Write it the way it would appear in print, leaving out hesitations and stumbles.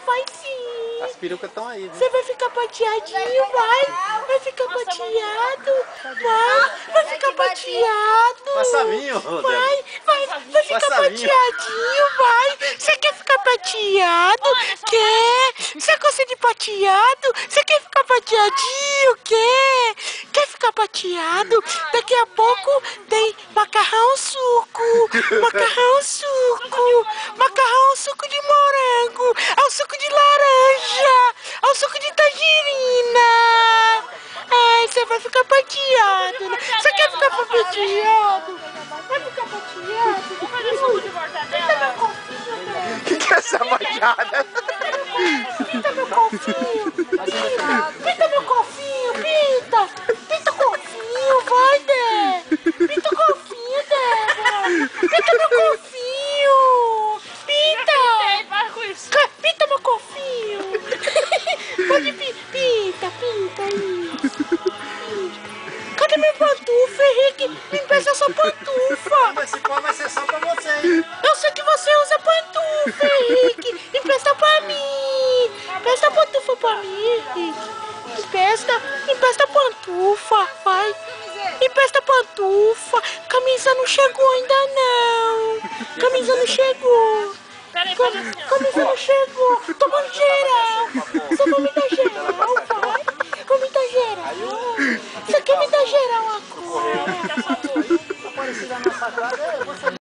vai sim. As perucas estão aí, viu? Você vai ficar pateadinho, vai? Vai ficar pateado. Vai ficar pateado. Passavinho, Vai ficar pateadinho, vai. Você quer ficar pateado? Quer? Você gosta de pateado? Você quer ficar pateadinho? Quer? Quer ficar pateado? Daqui a pouco tem macarrão suco. Macarrão suco. Macarrão suco de morango. Ao suco de laranja. Ao suco de tangerina. Ai, você vai ficar pateado, né? Você quer ficar pateado? Vai ficar pateado? Vamos fazer suco de mortadela? O que é essa baixada? Pinta meu golfinho. Pinta meu golfinho, pinta. Pinta o golfinho, vai, Dé. Pinta o golfinho, Débora. Pinta meu golfinho. Pinta. Para com isso. Pinta meu golfinho. Pode pinta isso. Cadê minha pantufa, Henrique? Me empresta sua pantufa. Esse pão vai ser só pra você, hein? Eu sei que você usa pantufa, Henrique. Empresta pra mim. Empresta a pantufa pra mim, Henrique. Empresta a pantufa, vai. Empresta a pantufa. Camisa não chegou ainda não. Camisa não chegou. Peraí, faz assim, ó. Camisa não chegou. Tomando geral.